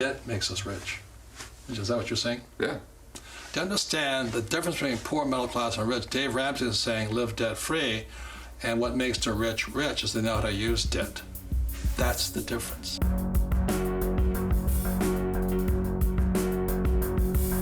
Debt makes us rich. Is that what you're saying? Yeah. To understand the difference between poor, middle class, and rich, Dave Ramsey is saying live debt-free, and what makes the rich rich is they know how to use debt. That's the difference.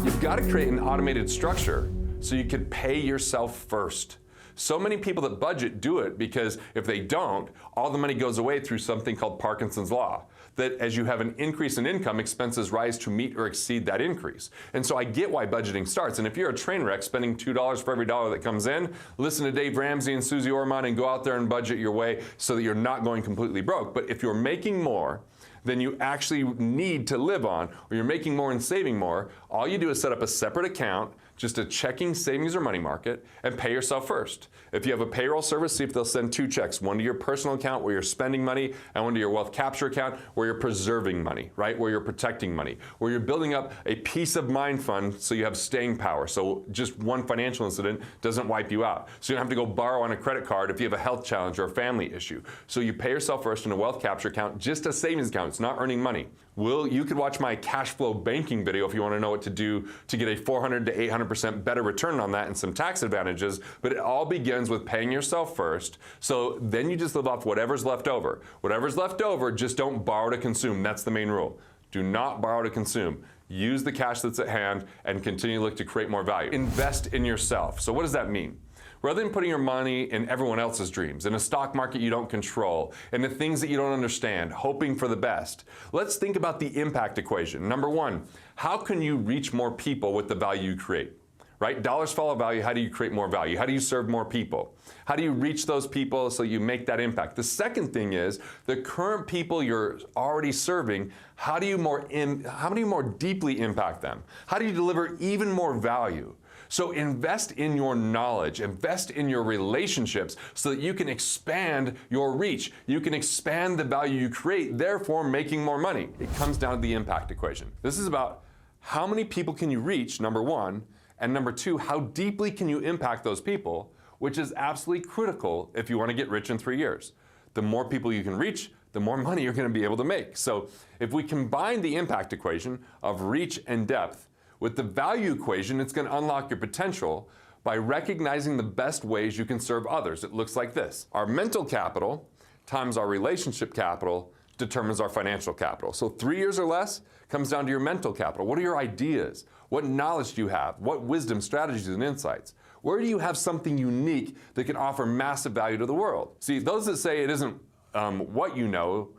You've got to create an automated structure so you can pay yourself first. So many people that budget do it because if they don't, all the money goes away through something called Parkinson's Law. That as you have an increase in income, expenses rise to meet or exceed that increase. And so I get why budgeting starts. And if you're a train wreck spending $2 for every dollar that comes in, listen to Dave Ramsey and Susie Orman and go out there and budget your way so that you're not going completely broke. But if you're making more than you actually need to live on, or you're making more and saving more, all you do is set up a separate account, just a checking, savings, or money market, and pay yourself first. If you have a payroll service, see if they'll send 2 checks, one to your personal account where you're spending money, and one to your wealth capture account where you're preserving money, right? Where you're protecting money, where you're building up a peace of mind fund so you have staying power. So just one financial incident doesn't wipe you out. So you don't have to go borrow on a credit card if you have a health challenge or a family issue. So you pay yourself first in a wealth capture account, just a savings account. It's not earning money. You could watch my cash flow banking video if you want to know what to do to get a 400 to 800% better return on that and some tax advantages, but it all begins with paying yourself first. So then you just live off whatever's left over. Whatever's left over, just don't borrow to consume. That's the main rule. Do not borrow to consume. Use the cash that's at hand and continue to look to create more value. Invest in yourself. So what does that mean? Rather than putting your money in everyone else's dreams, in a stock market you don't control, in the things that you don't understand, hoping for the best, let's think about the impact equation. Number one, how can you reach more people with the value you create? Right? Dollars follow value. How do you create more value? How do you serve more people? How do you reach those people so you make that impact? The second thing is the current people you're already serving, how do you more deeply impact them? How do you deliver even more value? So invest in your knowledge, invest in your relationships so that you can expand your reach. You can expand the value you create, therefore making more money. It comes down to the impact equation. This is about how many people can you reach, number one, and number two, how deeply can you impact those people, which is absolutely critical if you want to get rich in 3 years. The more people you can reach, the more money you're going to be able to make. So if we combine the impact equation of reach and depth with the value equation, it's going to unlock your potential by recognizing the best ways you can serve others. It looks like this. Our mental capital times our relationship capital determines our financial capital. So 3 years or less comes down to your mental capital. What are your ideas? What knowledge do you have? What wisdom, strategies, and insights? Where do you have something unique that can offer massive value to the world? See, those that say it isn't what you know,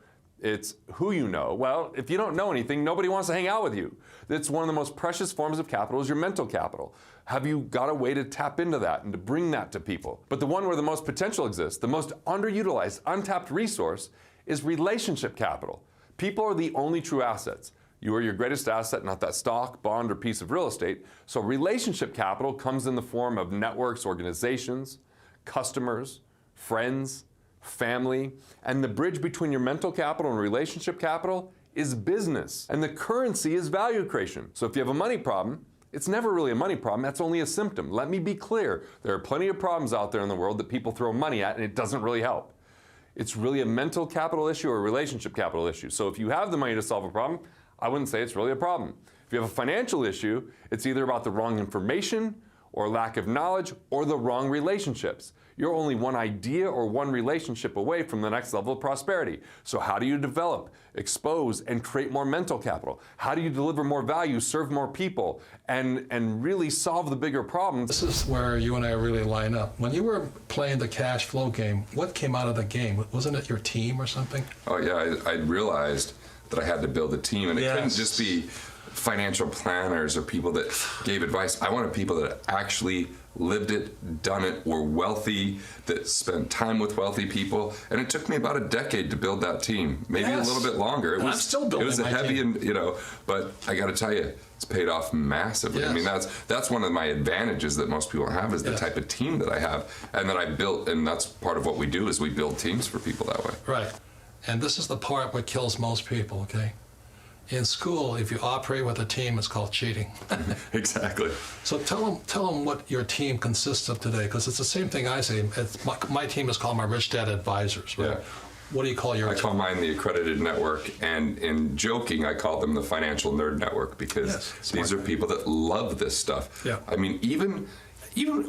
it's who you know. Well, if you don't know anything, nobody wants to hang out with you. That's one of the most precious forms of capital is your mental capital. Have you got a way to tap into that and to bring that to people? But the one where the most potential exists, the most underutilized, untapped resource is relationship capital. People are the only true assets. You are your greatest asset, not that stock, bond, or piece of real estate. So relationship capital comes in the form of networks, organizations, customers, friends, family, and the bridge between your mental capital and relationship capital is business. And the currency is value creation. So if you have a money problem, it's never really a money problem, that's only a symptom. Let me be clear, there are plenty of problems out there in the world that people throw money at and it doesn't really help. It's really a mental capital issue or a relationship capital issue. So if you have the money to solve a problem, I wouldn't say it's really a problem. If you have a financial issue, it's either about the wrong information or lack of knowledge or the wrong relationships. You're only one idea or one relationship away from the next level of prosperity. So how do you develop, expose, and create more mental capital? How do you deliver more value, serve more people, and really solve the bigger problems? This is where you and I really line up. When you were playing the cash flow game, what came out of the game? Wasn't it your team or something? Oh yeah, I realized that I had to build a team, and it Yes. couldn't just be financial planners or people that gave advice. I wanted people that actually lived it, done it, were wealthy, that spent time with wealthy people. And it took me about a decade to build that team, maybe Yes. a little bit longer. I'm still building It was a my heavy, team. and but I got to tell you, it's paid off massively. Yes. I mean, that's one of my advantages that most people have is the Yes. type of team that I have and that I built. And that's part of what we do is we build teams for people that way. Right. And this is the part what kills most people, okay? In school, if you operate with a team, it's called cheating. Exactly. So tell them what your team consists of today, because it's the same thing I say. My team is called my Rich Dad Advisors. Right? Yeah. What do you call your I team? call mine the accredited network, and in joking, I call them the financial nerd network, because Yes, these are people that love this stuff. Yeah. I mean, even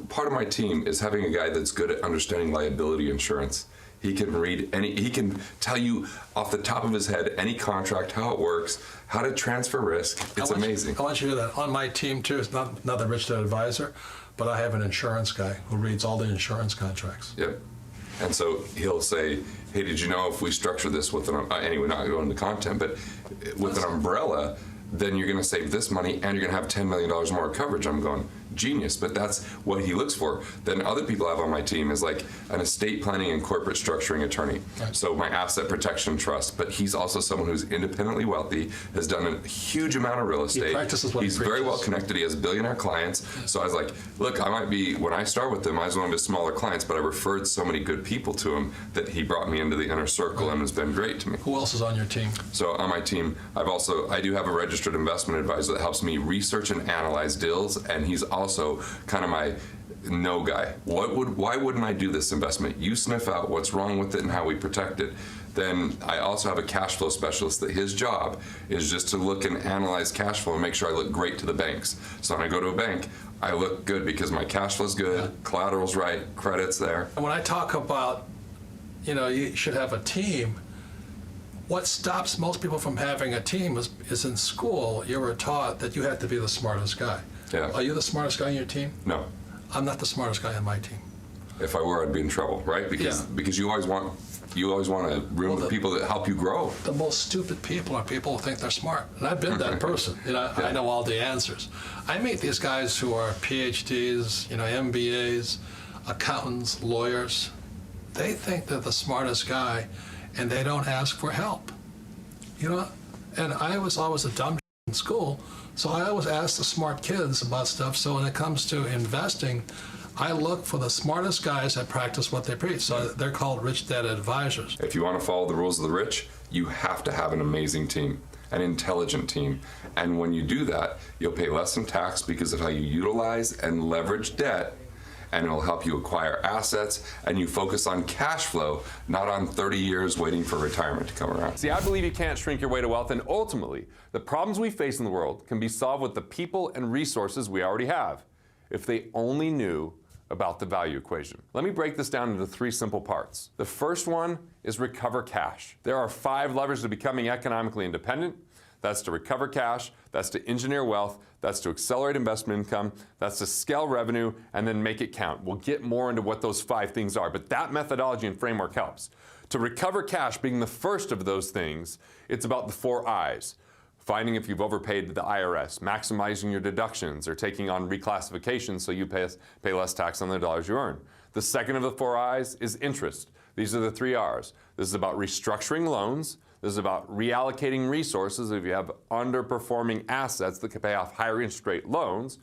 part of my team is having a guy that's good at understanding liability insurance. He can read he can tell you off the top of his head any contract, how it works, how to transfer risk. It's amazing. I want you to do that. On my team too, it's not the rich dad advisor, but I have an insurance guy who reads all the insurance contracts. Yep. And so he'll say, hey, did you know if we structure this with an, anyway, not going into content, but with an umbrella, then you're going to save this money and you're going to have $10 million more coverage. I'm going, genius, but that's what he looks for. Then other people I have on my team is like an estate planning and corporate structuring attorney. Right. So my asset protection trust, but he's also someone who's independently wealthy, has done a huge amount of real estate. He practices what he's he very preaches. well connected. He has billionaire clients. So I was like, look, I might be, when I start with them, I was one of his smaller clients, but I referred so many good people to him that he brought me into the inner circle and has been great to me. Who else is on your team? So on my team, I do have a registered investment advisor that helps me research and analyze deals, and he's also kind of my no guy. Why wouldn't I do this investment? You sniff out what's wrong with it and how we protect it. Then I also have a cash flow specialist that his job is just to look and analyze cash flow and make sure I look great to the banks. So when I go to a bank, I look good because my cash flow's good, collateral's right, credit's there. And when I talk about, you should have a team, what stops most people from having a team is in school, you were taught that you have to be the smartest guy. Yeah. Are you the smartest guy on your team? No. I'm not the smartest guy on my team. If I were, I'd be in trouble, right? Because you always want a room of people that help you grow. The most stupid people are people who think they're smart. And I've been that person. I know all the answers. I meet these guys who are PhDs, MBAs, accountants, lawyers. They think they're the smartest guy, and they don't ask for help. And I was always a dumb in school, so I always ask the smart kids about stuff. So when it comes to investing, I look for the smartest guys that practice what they preach. So they're called rich dad advisors. If you want to follow the rules of the rich, you have to have an amazing team, an intelligent team. And when you do that, you'll pay less in tax because of how you utilize and leverage debt, and it'll help you acquire assets, and you focus on cash flow, not on 30 years waiting for retirement to come around. See, I believe you can't shrink your way to wealth, and ultimately, the problems we face in the world can be solved with the people and resources we already have, if they only knew about the value equation. Let me break this down into 3 simple parts. The first one is recover cash. There are 5 levers to becoming economically independent. That's to recover cash, that's to engineer wealth, that's to accelerate investment income, that's to scale revenue, and then make it count. We'll get more into what those 5 things are, but that methodology and framework helps. To recover cash being the first of those things, it's about the 4 I's. Finding if you've overpaid the IRS, maximizing your deductions, or taking on reclassification so you pay less tax on the dollars you earn. The second of the 4 I's is interest. These are the 3 R's. This is about restructuring loans. This is about reallocating resources if you have underperforming assets that can pay off higher interest rate loans,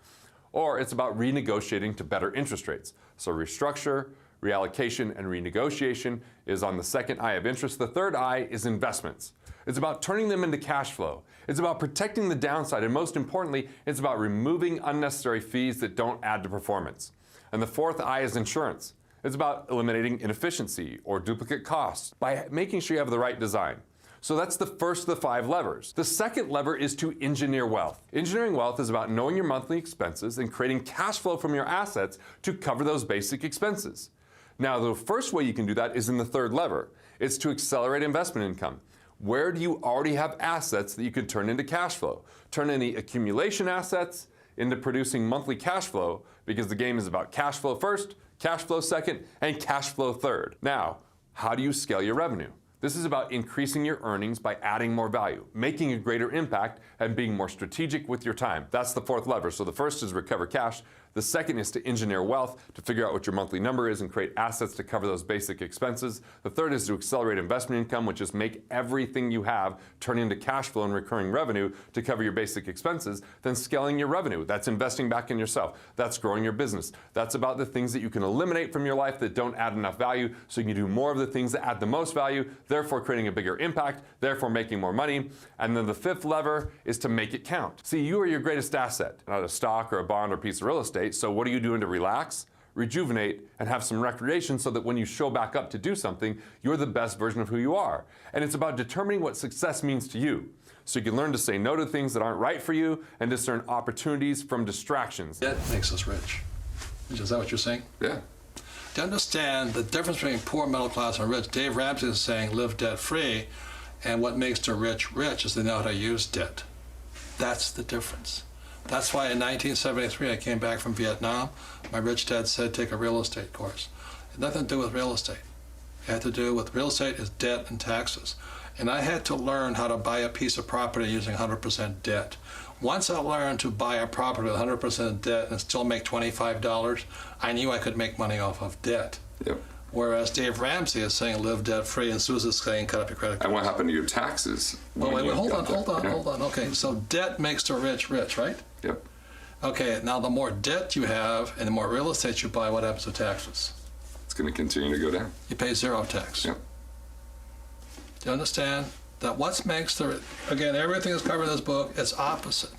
or it's about renegotiating to better interest rates. So restructure, reallocation, and renegotiation is on the second I of interest. The third I is investments. It's about turning them into cash flow. It's about protecting the downside, and most importantly, it's about removing unnecessary fees that don't add to performance. And the fourth I is insurance. It's about eliminating inefficiency or duplicate costs by making sure you have the right design. So that's the first of the 5 levers. The second lever is to engineer wealth. Engineering wealth is about knowing your monthly expenses and creating cash flow from your assets to cover those basic expenses. Now, the first way you can do that is in the third lever. It's to accelerate investment income. Where do you already have assets that you could turn into cash flow? Turn any accumulation assets into producing monthly cash flow, because the game is about cash flow first, cash flow second, and cash flow third. Now, how do you scale your revenue? This is about increasing your earnings by adding more value, making a greater impact, and being more strategic with your time. That's the fourth lever. So the first is recover cash. The second is to engineer wealth, to figure out what your monthly number is and create assets to cover those basic expenses. The third is to accelerate investment income, which is make everything you have turn into cash flow and recurring revenue to cover your basic expenses. Then scaling your revenue. That's investing back in yourself. That's growing your business. That's about the things that you can eliminate from your life that don't add enough value, so you can do more of the things that add the most value, therefore creating a bigger impact, therefore making more money. And then the fifth lever is to make it count. See, you are your greatest asset, not a stock or a bond or piece of real estate. So what are you doing to relax? rejuvenate, and have some recreation so that when you show back up to do something, you're the best version of who you are. And it's about determining what success means to you. So you can learn to say no to things that aren't right for you and discern opportunities from distractions. Debt makes us rich. Is that what you're saying? Yeah. To understand the difference between poor, middle class, and rich, Dave Ramsey is saying live debt-free, and what makes the rich rich is they know how to use debt. That's the difference. That's why in 1973 I came back from Vietnam. My rich dad said take a real estate course. It had nothing to do with real estate. It had to do with real estate is debt and taxes. And I had to learn how to buy a piece of property using 100% debt. Once I learned to buy a property with 100% debt and still make $25, I knew I could make money off of debt. Yep. Whereas Dave Ramsey is saying live debt-free, and Susan's saying cut up your credit card. And what happened to your taxes? Oh, wait, hold on. Yeah. Okay, so debt makes the rich rich, right? Yep. Okay, now the more debt you have and the more real estate you buy, what happens to taxes? It's going to continue to go down. You pay zero tax. Yep. Do you understand that what makes again, everything is covered in this book, it's opposite.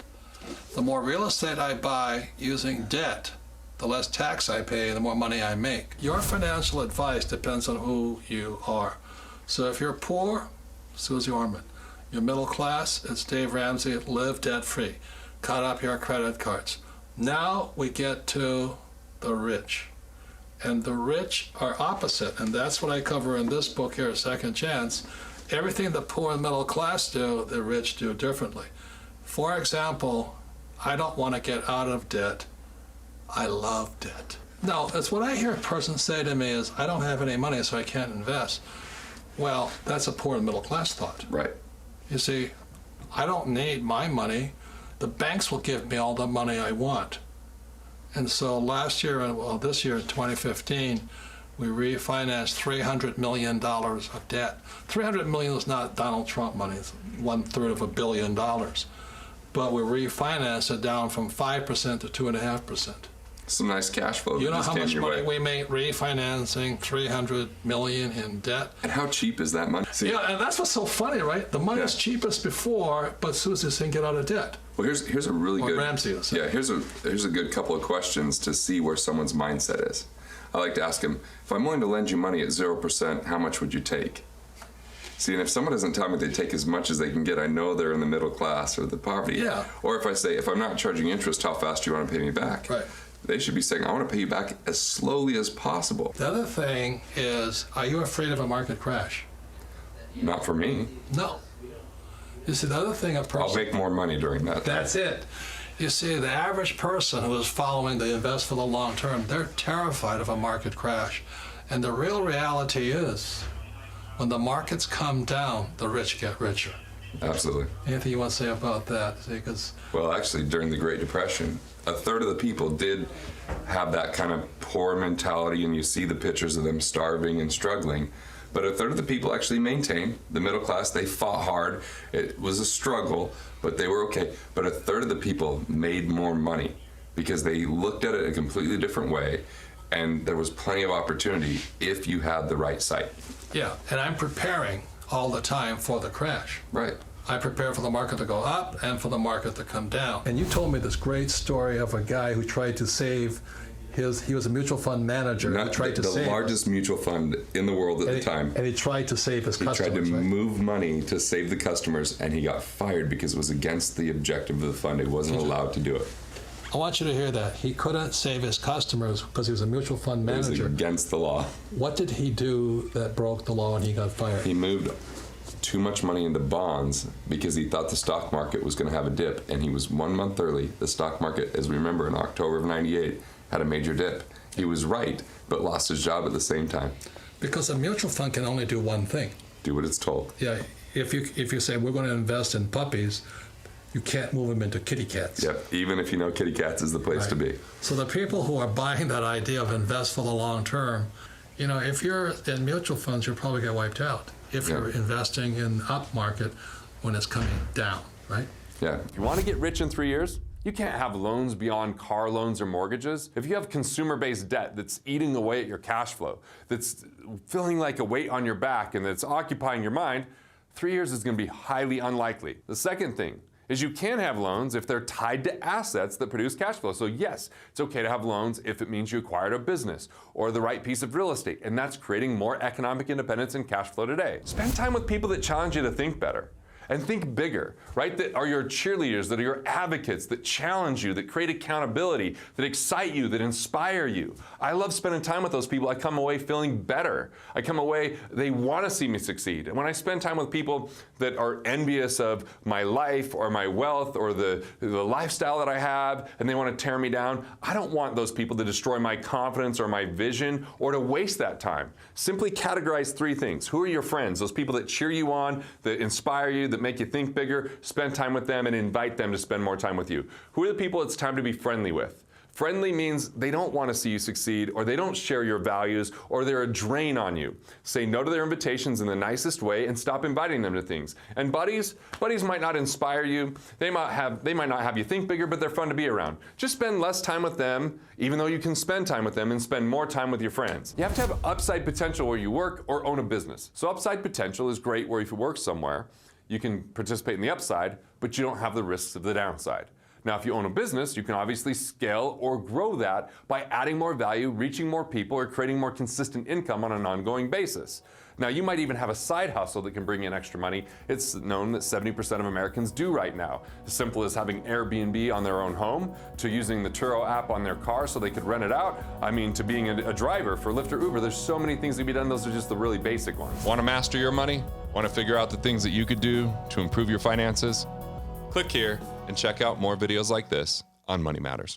The more real estate I buy using debt, the less tax I pay, the more money I make. Your financial advice depends on who you are. So if you're poor, Susie Orman. You're middle class, it's Dave Ramsey, live debt-free. Cut up your credit cards. Now we get to the rich. And the rich are opposite, and that's what I cover in this book here, Second Chance. Everything the poor and middle class do, the rich do differently. For example, I don't want to get out of debt. I love debt. No, that's what I hear a person say to me is, I don't have any money, so I can't invest. Well, that's a poor and middle class thought. Right. You see, I don't need my money. The banks will give me all the money I want. And so last year, well, this year, 2015, we refinanced $300 million of debt. $300 million is not Donald Trump money. It's 1/3 of $1 billion. But we refinanced it down from 5% to 2.5%. Some nice cash flow. You know just how came much your money way. we made refinancing $300 million in debt? And how cheap is that money? See, Yeah, and that's what's so funny, right? The money's Yeah. cheapest before, but Susie's saying get out of debt. well, here's a really Or good. Ramsey will say. Yeah, here's a good couple of questions to see where someone's mindset is. I like to ask them, if I'm willing to lend you money at 0%, how much would you take? See, and if someone doesn't tell me they take as much as they can get, I know they're in the middle class or the poverty. Yeah. Or if I say, if I'm not charging interest, how fast do you want to pay me back? Right. They should be saying, I want to pay you back as slowly as possible. The other thing is, are you afraid of a market crash? Not for me. No. You see, the other thing a person... I'll make more money during that time. That's it. You see, the average person who is following the invest for the long term, they're terrified of a market crash. And the real reality is, when the markets come down, the rich get richer. Absolutely. Anything you want to say about that? Because Well, actually, during the Great Depression, a third of the people did have that kind of poor mentality, and you see the pictures of them starving and struggling. But a third of the people actually maintained. The middle class, they fought hard. It was a struggle, but they were okay. But a third of the people made more money because they looked at it a completely different way, and there was plenty of opportunity if you had the right sight. yeah, and I'm preparing all the time for the crash. Right. I prepare for the market to go up and for the market to come down. And you told me this great story of a guy who tried to save he was a mutual fund manager. Not He tried to the save largest mutual fund in the world at the time. And he tried to save his He customers. tried to right? move money to save the customers, and he got fired because it was against the objective of the fund. He wasn't allowed to do it. I want you to hear that. He couldn't save his customers because he was a mutual fund It was manager. against the law. What did he do that broke the law and he got fired? He moved too much money into bonds because he thought the stock market was going to have a dip, and he was 1 month early. The stock market, as we remember, in October of '98, had a major dip. He was right, but lost his job at the same time. Because a mutual fund can only do one thing. Do what it's told. Yeah, if you say we're going to invest in puppies, you can't move them into kitty cats. Yep, even if you know kitty cats is the place to be. So the people who are buying that idea of invest for the long term, you know, if you're in mutual funds, you'll probably get wiped out. If you're investing in up market when it's coming down, right? Yeah. If you want to get rich in 3 years, you can't have loans beyond car loans or mortgages. If you have consumer-based debt that's eating away at your cash flow, that's feeling like a weight on your back and that's occupying your mind, 3 years is going to be highly unlikely. The second thing is you can have loans if they're tied to assets that produce cash flow. So yes, it's okay to have loans if it means you acquired a business or the right piece of real estate, and that's creating more economic independence and cash flow today. Spend time with people that challenge you to think better and think bigger, right? That are your cheerleaders, that are your advocates, that challenge you, that create accountability, that excite you, that inspire you. I love spending time with those people. I come away feeling better. I come away, they want to see me succeed. And when I spend time with people that are envious of my life or my wealth or the lifestyle that I have, and they want to tear me down, I don't want those people to destroy my confidence or my vision or to waste that time. Simply categorize 3 things. Who are your friends? Those people that cheer you on, that inspire you, that make you think bigger. Spend time with them and invite them to spend more time with you. Who are the people it's time to be friendly with? Friendly means they don't want to see you succeed, or they don't share your values, or they're a drain on you. Say no to their invitations in the nicest way and stop inviting them to things. And buddies might not inspire you. They might not have you think bigger, but they're fun to be around. Just spend less time with them, even though you can spend time with them, and spend more time with your friends. You have to have upside potential where you work or own a business. So upside potential is great where if you work somewhere, you can participate in the upside, but you don't have the risks of the downside. Now, if you own a business, you can obviously scale or grow that by adding more value, reaching more people, or creating more consistent income on an ongoing basis. Now, you might even have a side hustle that can bring in extra money. It's known that 70% of Americans do right now. As simple as having Airbnb on their own home, to using the Turo app on their car so they could rent it out. I mean, to being a driver for Lyft or Uber. There's so many things that can be done. Those are just the really basic ones. Want to master your money? Want to figure out the things that you could do to improve your finances? Click here and check out more videos like this on Money Matters.